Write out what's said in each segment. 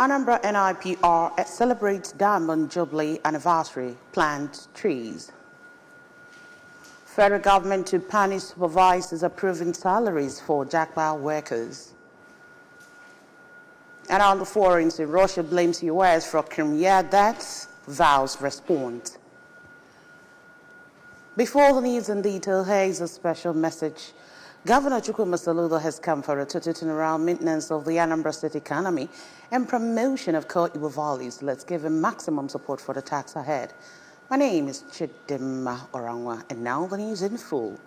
Anambra NIPR celebrates Diamond Jubilee Anniversary, plant trees. Federal government to punish supervisors approving salaries for Jackpot workers. And on the foreign, Russia blames US for Crimea deaths, vows response. Before the news in detail, here is a special message. Governor Chukwuma Soludo has come for a total turnaround maintenance of the Anambra State economy and promotion of core Igbo values. Let's give him maximum support for the task ahead. My name is Chidima Orangwa, and now the news in full.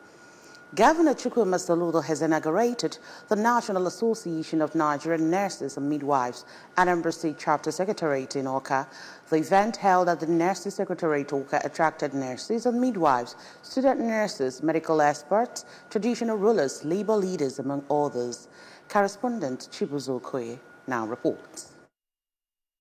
Governor Chukwuma Soludo has inaugurated the National Association of Nigerian Nurses and Midwives, Anambra State Chapter Secretariat in Awka. The event held at the Nurses Secretariat Awka attracted nurses and midwives, student nurses, medical experts, traditional rulers, labor leaders, among others. Correspondent Chibuzo Okoye now reports.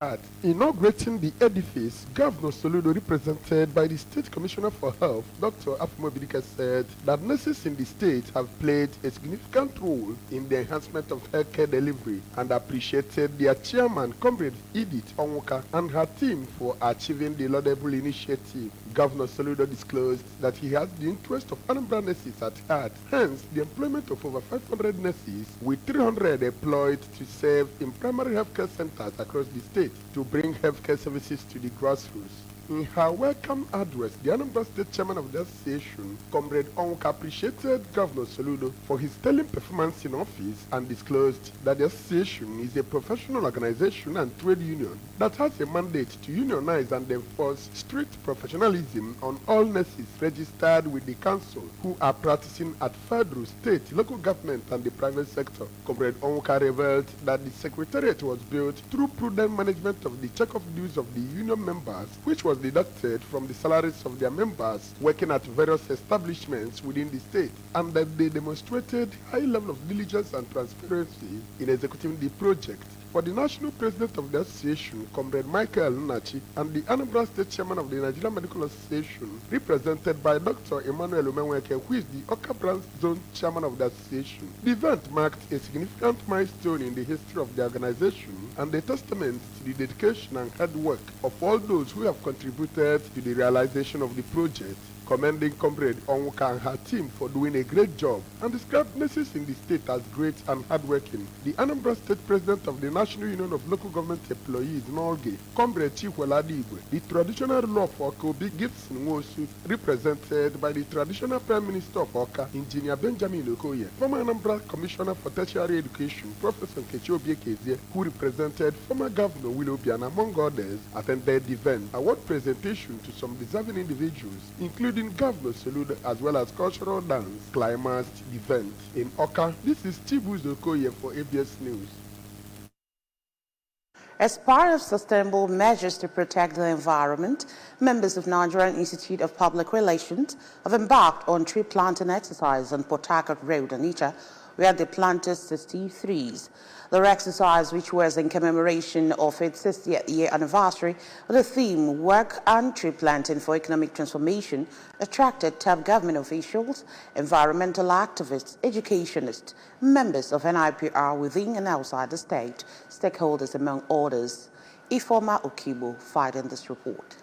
At inaugurating the edifice, Governor Soludo, represented by the State Commissioner for Health, Dr. Afumo Bidika, said that nurses in the state have played a significant role in the enhancement of healthcare delivery and appreciated their chairman, Comrade Edith Onwuka, and her team for achieving the laudable initiative. Governor Soludo disclosed that he has the interest of Anambra nurses at heart, hence the employment of over 500 nurses, with 300 employed to serve in primary healthcare centers across the state to bring healthcare services to the grassroots. In her welcome address, the Anambra State Chairman of the Association, Comrade Onwuka, appreciated Governor Soludo for his sterling performance in office and disclosed that the association is a professional organization and trade union that has a mandate to unionize and enforce strict professionalism on all nurses registered with the council who are practicing at federal, state, local government and the private sector. Comrade Onwuka revealed that the secretariat was built through prudent management of the check-off dues of the union members, which was deducted from the salaries of their members working at various establishments within the state, and that they demonstrated high level of diligence and transparency in executing the project. For the national president of the association, Comrade Michael Lunachi, and the Anambra State Chairman of the Nigerian Medical Association, represented by Dr. Emmanuel Umenweke, who is the Awka Branch Zone Chairman of the association, the event marked a significant milestone in the history of the organization and a testament to the dedication and hard work of all those who have contributed to the realization of the project. Commending Comrade Onwuka and her team for doing a great job and described nurses in the state as great and hardworking. The Anambra State President of the National Union of Local Government Employees, NOLGE, Comrade Chihueladi Igwe, the traditional ruler of Awka, Obi Gibson Nwosu, represented by the traditional Prime Minister of Awka, Engineer Benjamin Okoye, former Anambra Commissioner for Tertiary Education, Professor Nkechi Obiekezie, who represented former Governor Willie Obiano, among others, attended the event. Award presentation to some deserving individuals, including Governor Soludo, as well as cultural dance, climaxed the event. In Awka, this is Chibuzo Okoye for ABS News. As part of sustainable measures to protect the environment, members of Nigerian Institute of Public Relations have embarked on tree planting exercise on Port Harcourt Road, Onitsha, where they planted 60 trees. The exercise, which was in commemoration of its 60th year anniversary, with the theme Work and Tree Planting for Economic Transformation, attracted top government officials, environmental activists, educationists, members of NIPR within and outside the state, stakeholders among others. Ifoma Okibo filed in this report.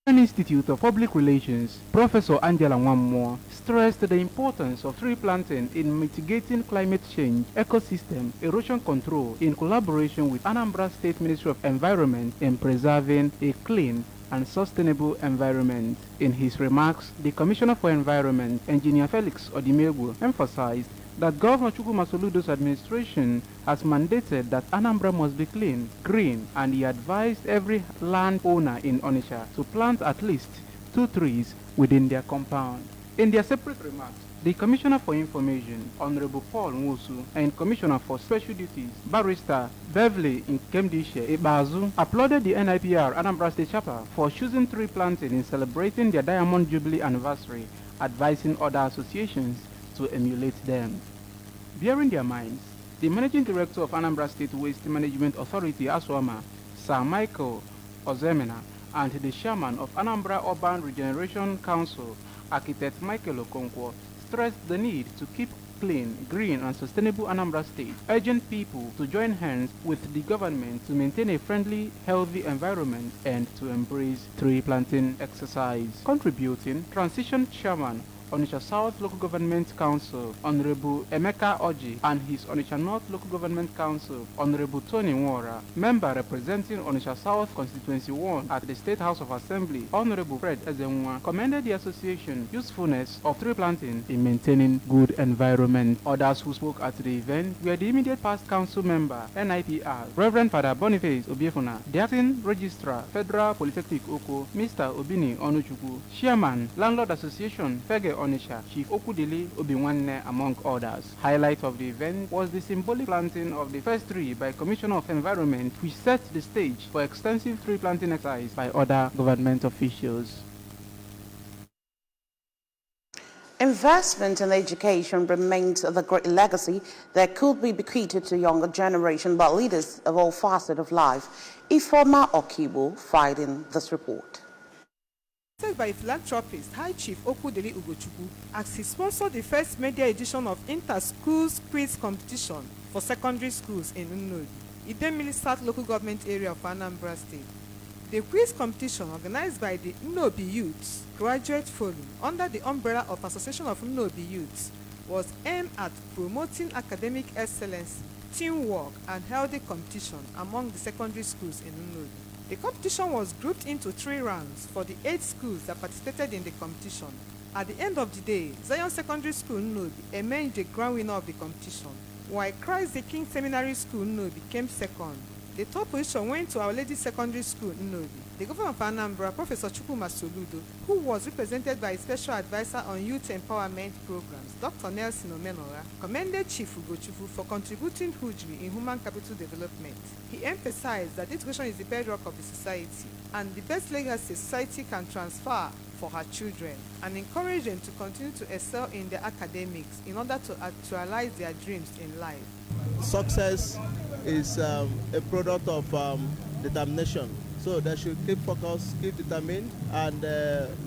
Institute of Public Relations, Professor Angela Nwammo, stressed the importance of tree planting in mitigating climate change, ecosystem, erosion control, in collaboration with Anambra State Ministry of Environment in preserving a clean and sustainable environment. In his remarks, the Commissioner for Environment, Engineer Felix Odimegwu, emphasized that Governor Chukwuma Soludo's administration has mandated that Anambra must be clean, green, and he advised every landowner in Onitsha to plant at least 2 trees within their compound. In their separate remarks, the Commissioner for Information, Honorable Paul Nwosu, and Commissioner for Special Duties, Barrister Beverly Nkemdishe Ibazu, applauded the NIPR Anambra State Chapter for choosing tree planting in celebrating their Diamond Jubilee anniversary, advising other associations to emulate them. Bearing their minds, the Managing Director of Anambra State Waste Management Authority, ASWAMA, Sir Michael Ozemena, and the Chairman of Anambra Urban Regeneration Council, Architect Michael Okonkwo, stressed the need to keep clean, green, and sustainable Anambra State, urging people to join hands with the government to maintain a friendly, healthy environment and to embrace tree planting exercise. Contributing, Transition Chairman, Onitsha South Local Government Council, Honorable Emeka Oji, and his Onitsha North Local Government Council, Honorable Tony Nwora, member representing Onitsha South Constituency 1 at the State House of Assembly, Honorable Fred Ezenwa, commended the association usefulness of tree planting in maintaining good environment. Others who spoke at the event were the immediate past council member, NIPR, Reverend Father Boniface Obiefuna, the acting registrar, Federal Polytechnic Oko, Mr. Obini Onuchukwu, Chairman, Landlord Association, Fege Onitsha, Chief Okudili Obinwanne, among others. Highlight of the event was the symbolic planting of the first tree by Commissioner of Environment, which set the stage for extensive tree planting exercise by other government officials. Investment in education remains the great legacy that could be bequeathed to younger generation by leaders of all facets of life. Ifeoma Okibo filed in this report. By philanthropist High Chief Okudili Ugochukwu as he sponsored the first media edition of Inter-Schools Quiz Competition for secondary schools in Nnodi, Idemili South Local Government Area of Anambra State. The quiz competition, organized by the Nnobi Youths Graduate Forum under the umbrella of Association of Nnobi Youths, was aimed at promoting academic excellence, teamwork, and healthy competition among the secondary schools in Nnodi. The competition was grouped into 3 rounds for the 8 schools that participated in the competition. At the end of the day, Zion Secondary School Nnodi emerged the grand winner of the competition, while Christ the King Seminary School Nnodi came second. The third position went to Our Lady Secondary School Nnodi. The Governor of Anambra, Professor Chukwuma Soludo, who was represented by Special Advisor on Youth Empowerment Programs, Dr. Nelson Omenora, commended Chief Ugochukwu for contributing hugely in human capital development. He emphasized that education is the bedrock of the society and the best legacy society can transfer for her children, and encouraged them to continue to excel in their academics in order to actualize their dreams in life. Success is a product of determination. So they should keep focused, keep determined, and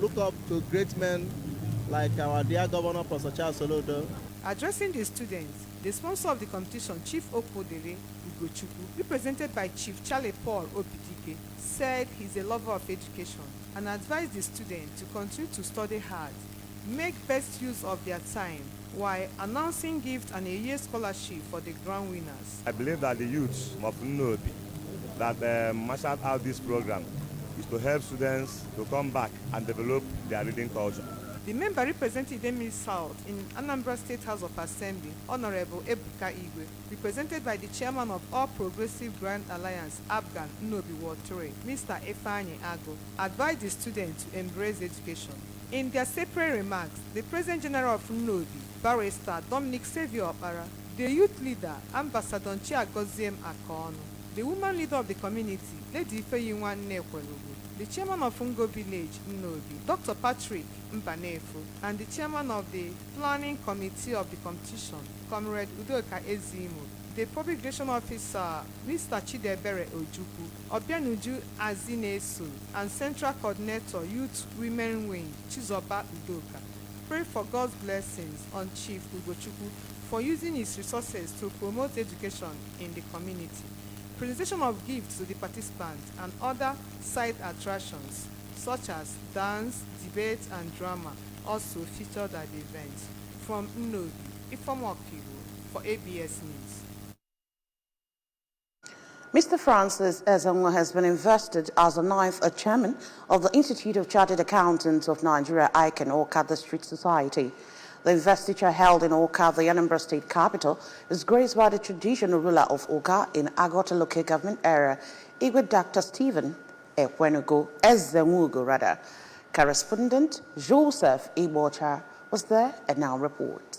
look up to great men like our dear Governor, Professor Charles Soludo. Addressing the students, the sponsor of the competition, Chief Okudili Ugochukwu, represented by Chief Charlie Paul Opidike, said he's a lover of education and advised the students to continue to study hard, make best use of their time, while announcing gifts and a year scholarship for the grand winners. I believe that the youths of Nnodi that marshaled out this program is to help students to come back and develop their reading culture. The member representing Idemili South in Anambra State House of Assembly, Honorable Ebuka Igwe, represented by the chairman of All Progressive Grand Alliance, Abgan Nnobi Ward 3, Mr. Ifeanyi Ago, advised the students to embrace education. In their separate remarks, the President General of Nnodi, Barrister Dominic Saviour Opara, the youth leader, Ambassador Chiagoziem Akono, the woman leader of the community, Lady Ifeyinwanne Ekwelugu, the chairman of Fungo Village, Nnodi, Dr. Patrick Mbanefu, and the chairman of the planning committee of the competition, Comrade Udoka Ezimo, the public relation officer, Mr. Chidebere Ojukwu, Obianuju Azinesu, and central coordinator, Youth Women Wing, Chizoba Udoka. Pray for God's blessings on Chief Ugochukwu for using his resources to promote education in the community. Presentation of gifts to the participants and other side attractions such as dance, debate, and drama also featured at the event. From Nnodi, Ifeoma Okibo for ABS News. Mr. Francis Ezenwa has been invested as the 9th chairman of the Institute of Chartered Accountants of Nigeria, ICANN, Awka District Society. The investiture held in Awka, the Anambra State capital, is graced by the traditional ruler of Awka in Agota local government area, Igwe Dr. Stephen Ezenwugo. Correspondent Joseph Ibocha was there and now reports.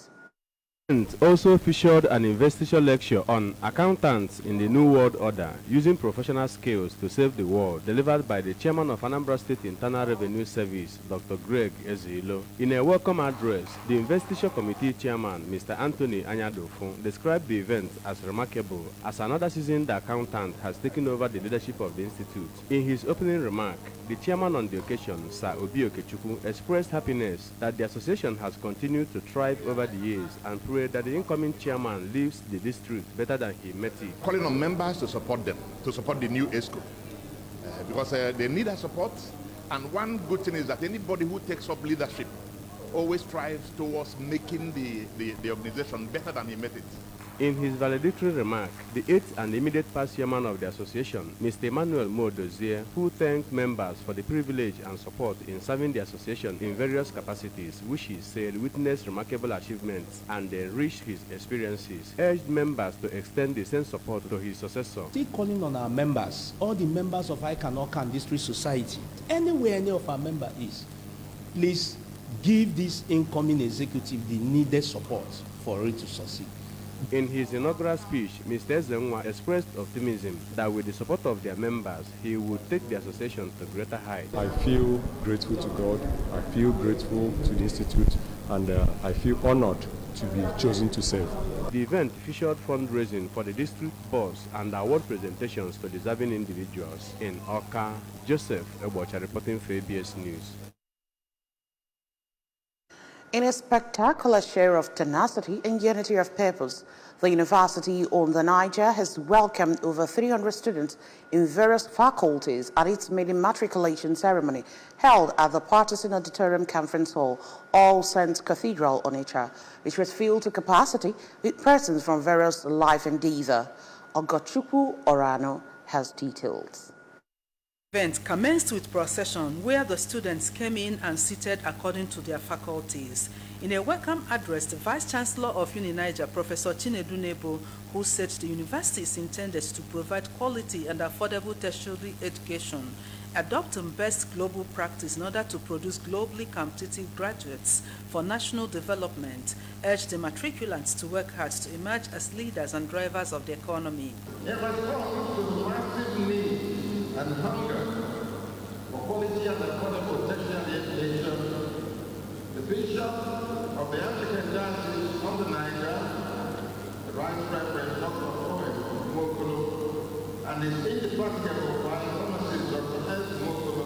Also featured an investiture lecture on accountants in the New World Order, using professional skills to save the world, delivered by the chairman of Anambra State Internal Revenue Service, Dr. Greg Ezilo. In a welcome address, the investiture committee chairman, Mr. Anthony Anyadofun, described the event as remarkable, as another seasoned accountant has taken over the leadership of the institute. In his opening remark, The chairman on the occasion, Sir Obi Okechukwu, expressed happiness that the association has continued to thrive over the years and prayed that the incoming chairman leaves the district better than he met it. Calling on members to support them, to support the new ESCO, because they need our support. And one good thing is that anybody who takes up leadership always strives towards making the organization better than he met it. In his valedictory remark, the 8th and immediate past chairman of the association, Mr. Emmanuel Modozier, who thanked members for the privilege and support in serving the association in various capacities, which he said witnessed remarkable achievements and enriched his experiences, urged members to extend the same support to his successor. Still calling on our members, all the members of Ikan District Society, anywhere any of our member is, please give this incoming executive the needed support for it to succeed. In his inaugural speech, Mr. Ezenwa expressed optimism that with the support of their members, he would take the association to greater heights. I feel grateful to God, I feel grateful to the Institute, and I feel honored to be chosen to serve. The event featured fundraising for the district boss and award presentations to deserving individuals. In Oka, Joseph Ebocha reporting for ABS News. In a spectacular show of tenacity and unity of purpose, the University of the Niger has welcomed over 300 students in various faculties at its maiden matriculation ceremony held at the Partisan Auditorium Conference Hall, All Saints Cathedral, Onitsha, which was filled to capacity with persons from various life endeavors. Ogochukwu Orano has details. The event commenced with procession where the students came in and seated according to their faculties. In a welcome address, the Vice-Chancellor of UniNiger, Professor Chinedu Nebo, who said the university is intended to provide quality and affordable tertiary education, adopting best global practice in order to produce globally competitive graduates for national development, urged the matriculants to work hard to emerge as leaders and drivers of the economy. In response to the massive need and hunger for quality and affordable tertiary education, the Bishop of the African Diocese of the Niger, the Right Reverend Dr. Owen Mokolo, and his indefatigable vice pharmacist Dr. S. Mokolo,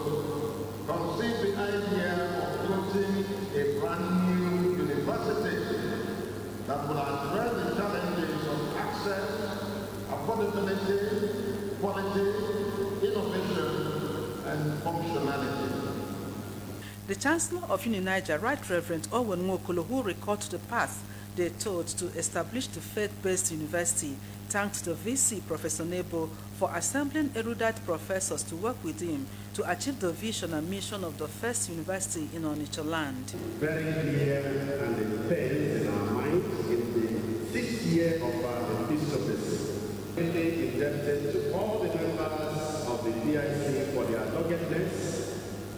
conceived the idea of closing a brand new university that will address the challenges of access, affordability, quality, innovation, and functionality. The Chancellor of UniNiger, Right Reverend Owen Nwokolo, who recalled the path they took to establish the faith-based university, thanked the VC, Professor Nebo, for assembling erudite professors to work with him to achieve the vision and mission of the first university in Onitsha land. Very clear and intense in our minds in the 6th year of our peace of this. Really indebted to all the members of the PIC for their doggedness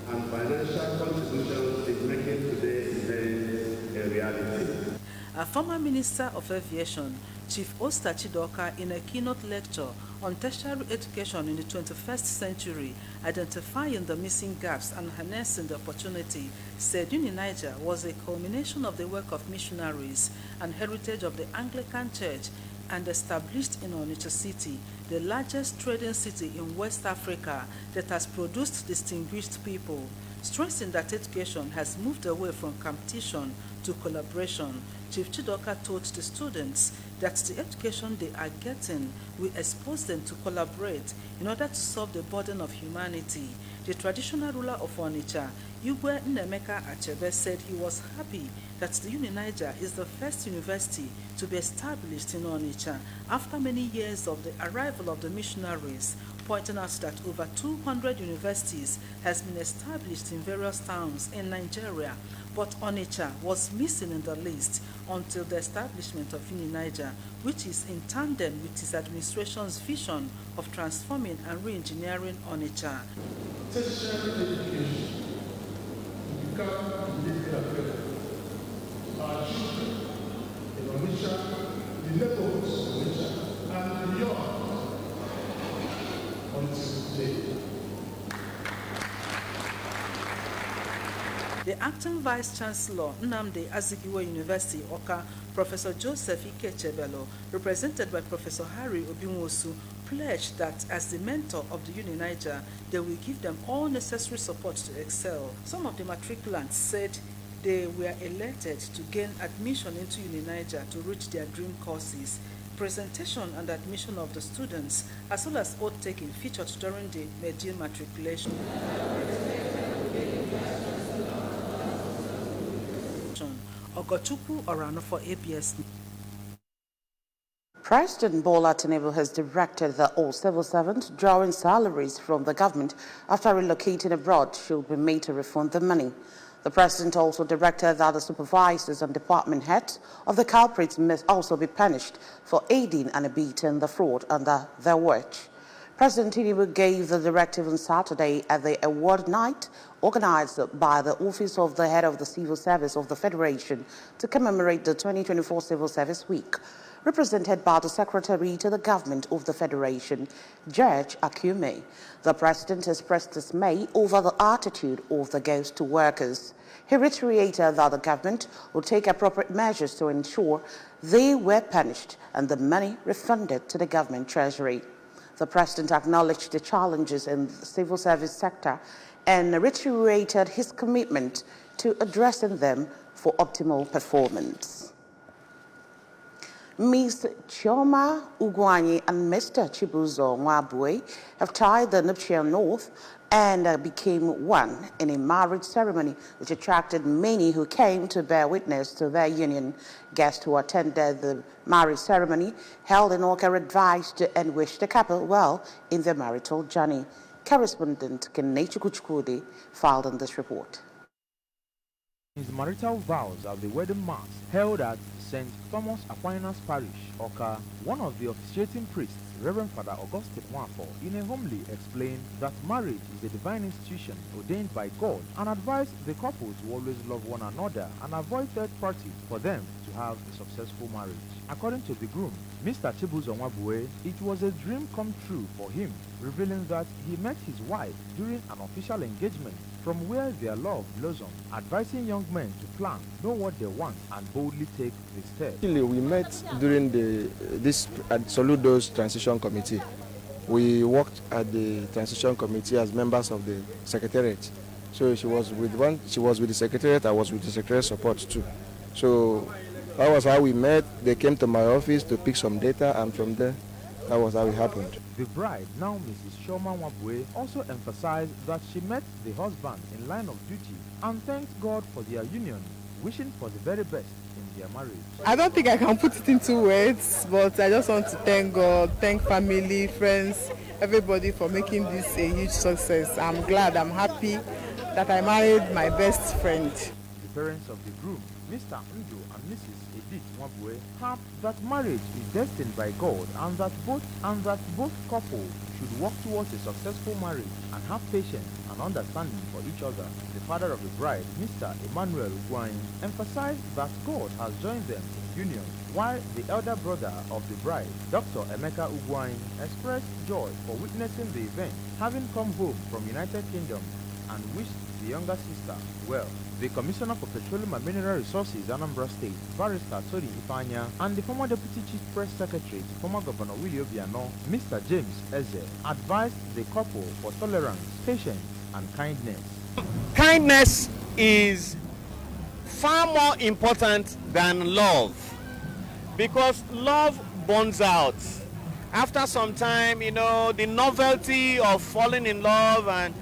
and financial contributions in making today's event a reality. A former Minister of Aviation, Chief Oster Chidoka, in a keynote lecture on tertiary education in the 21st century, identifying the missing gaps and harnessing the opportunity, said UniNiger was a culmination of the work of missionaries and heritage of the Anglican Church, and established in Onitsha City, the largest trading city in West Africa that has produced distinguished people, stressing that education has moved away from competition to collaboration. Chief Chidoka told the students that the education they are getting will expose them to collaborate in order to solve the burden of humanity. The traditional ruler of Onitsha, Igwe Nnemeka Achebe, said he was happy that the UniNiger is the first university to be established in Onitsha after many years of the arrival of the missionaries, pointing out that over 200 universities has been established in various towns in Nigeria, but Onitsha was missing in the list until the establishment of UniNiger, which is in tandem with his administration's vision of transforming and re-engineering Onitsha. Tertiary education will become the affairs. Our children in Onitsha, the neighborhoods of Onitsha, and beyond until today. The acting Vice-Chancellor, Nnamdi Azikiwe University, Oka, Professor Joseph Ikechebelo, represented by Professor Harry Obinwosu, pledged that as the mentor of the Uni-Niger, they will give them all necessary support to excel. Some of the matriculants said they were elated to gain admission into Uni-Niger to reach their dream courses. Presentation and admission of the students, as well as oath taking, featured during the mid-year matriculation. Ogochukwu Orano for ABS. President Bola Tinubu has directed that all civil servants drawing salaries from the government after relocating abroad should be made to refund the money. The president also directed that the supervisors and department heads of the culprits must also be punished for aiding and abetting the fraud under their watch. President Tinubu gave the directive on Saturday at the award night organized by the Office of the Head of the Civil Service of the Federation to commemorate the 2024 Civil Service Week. Represented by the Secretary to the Government of the Federation, George Akume, the President expressed dismay over the attitude of the ghost workers. He reiterated that the government will take appropriate measures to ensure they were punished and the money refunded to the government treasury. The President acknowledged the challenges in the civil service sector and reiterated his commitment to addressing them for optimal performance. Ms. Chioma Ugwanyi and Mr. Chibuzo Nwabue have tied the nuptial knot and became one in a marriage ceremony which attracted many who came to bear witness to their union. Guests who attended the marriage ceremony held in Oka advised and wished the couple well in their marital journey. Correspondent Kenechi Kuchukudi filed on this report. His marital vows at the wedding mass held at St. Thomas Aquinas Parish, Oka, one of the officiating priests, Reverend Father Augustine Nwafo, in a homily explained that marriage is a divine institution ordained by God and advised the couple to always love one another and avoid third parties for them to have a successful marriage. According to the groom, Mr. Chibuzo Nwabue, it was a dream come true for him, revealing that he met his wife during an official engagement from where their love blossomed, advising young men to plan, know what they want, and boldly take the step. Actually, we met during this at Soludo's transition committee. We worked at the transition committee as members of the secretariat. So she was with the secretariat, I was with the secretariat support too. So that was how we met. They came to my office to pick some data, and from there, that was how it happened. The bride, now Mrs. Chioma Nwabue, also emphasized that she met the husband in line of duty and thanked God for their union, wishing for the very best in their marriage. I don't think I can put it into words, but I just want to thank God, thank family, friends, everybody for making this a huge success. I'm glad, I'm happy that I married my best friend. The parents of the groom, Mr. Ndo and Mrs. Edith Nwabue, have that marriage is destined by God and that both couples should work towards a successful marriage and have patience and understanding for each other. The father of the bride, Mr. Emmanuel Ugwanyi, emphasized that God has joined them in union, while the elder brother of the bride, Dr. Emeka Ugwanyi, expressed joy for witnessing the event, having come home from United Kingdom, and wished the younger sister well. The Commissioner for Petroleum and Mineral Resources, Anambra State, Barrister Tony Ifanya, and the former Deputy Chief Press Secretary to former Governor Willie Obiano, Mr. James Eze, advised the couple for tolerance, patience, and kindness. Kindness is far more important than love, because love burns out. After some time, the novelty of falling in love and,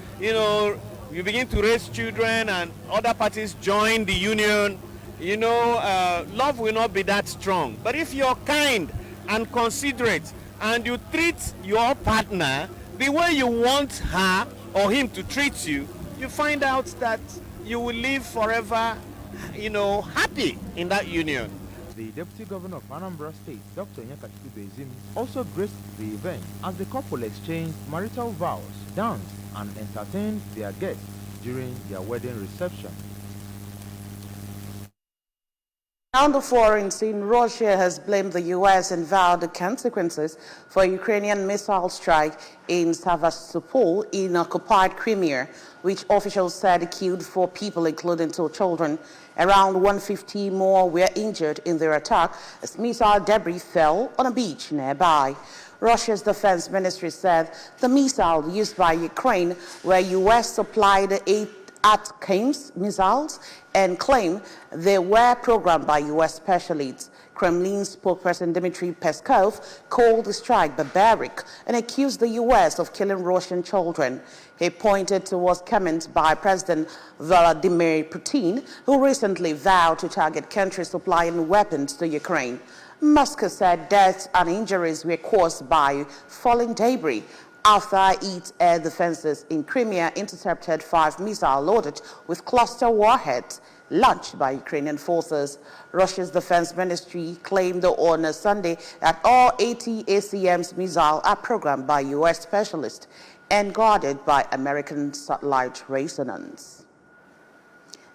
you begin to raise children and other parties join the union, love will not be that strong. But if you're kind and considerate and you treat your partner the way you want her or him to treat you, you find out that you will live forever, happy in that union. The Deputy Governor of Anambra State, Dr. Nyakachukwu Bezim, also graced the event as the couple exchanged marital vows, danced, and entertained their guests during their wedding reception. On the foreign scene, Russia has blamed the U.S. and vowed the consequences for a Ukrainian missile strike in Sevastopol in occupied Crimea, which officials said killed 4 people, including 2 children. Around 150 more were injured in their attack as missile debris fell on a beach nearby. Russia's defense ministry said the missile used by Ukraine were U.S. supplied 8 ATACMS missiles and claimed they were programmed by U.S. specialists. Kremlin spokesperson Dmitry Peskov called the strike barbaric and accused the U.S. of killing Russian children. He pointed towards comments by President Vladimir Putin, who recently vowed to target countries supplying weapons to Ukraine. Moscow said deaths and injuries were caused by falling debris after its air defenses in Crimea intercepted 5 missiles loaded with cluster warheads launched by Ukrainian forces. Russia's defense ministry claimed on Sunday that all 80 ACMs missiles are programmed by U.S. specialists and guarded by American satellite resonance.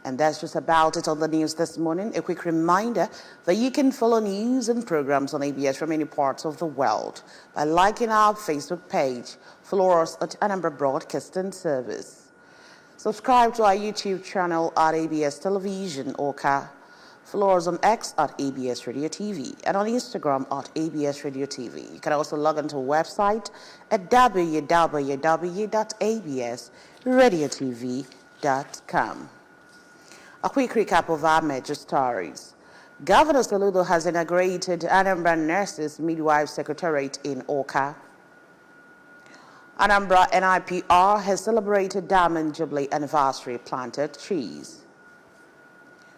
And that's just about it on the news this morning. A quick reminder that you can follow news and programs on ABS from any parts of the world by liking our Facebook page. Follow us at Anambra Broadcasting Service. Subscribe to our YouTube channel at ABS Television Oka. Follow us on X at ABS Radio TV and on Instagram at ABS Radio TV. You can also log onto our website at www.absradiotv.com. A quick recap of our major stories. Governor Soludo has inaugurated Anambra Nurses Midwife Secretariat in Oka. Anambra NIPR has celebrated Diamond Jubilee Anniversary planted trees.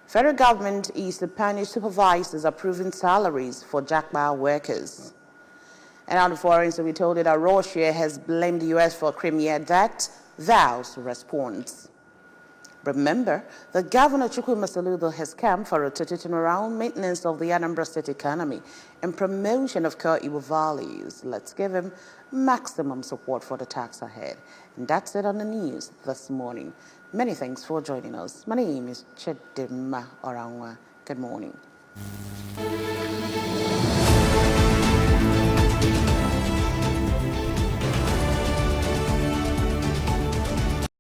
Federal government is to punish supervisors approving salaries for jackpot workers. And on the foreign, so we told you that Russia has blamed the U.S. for Crimea that vows response. Remember that Governor Chukwuma Soludo has come for a around maintenance of the Anambra State economy and promotion of core Igbo values. Let's give him maximum support for the tax ahead. And that's it on the news this morning. Many thanks for joining us. My name is Chedima Orangwa. Good morning.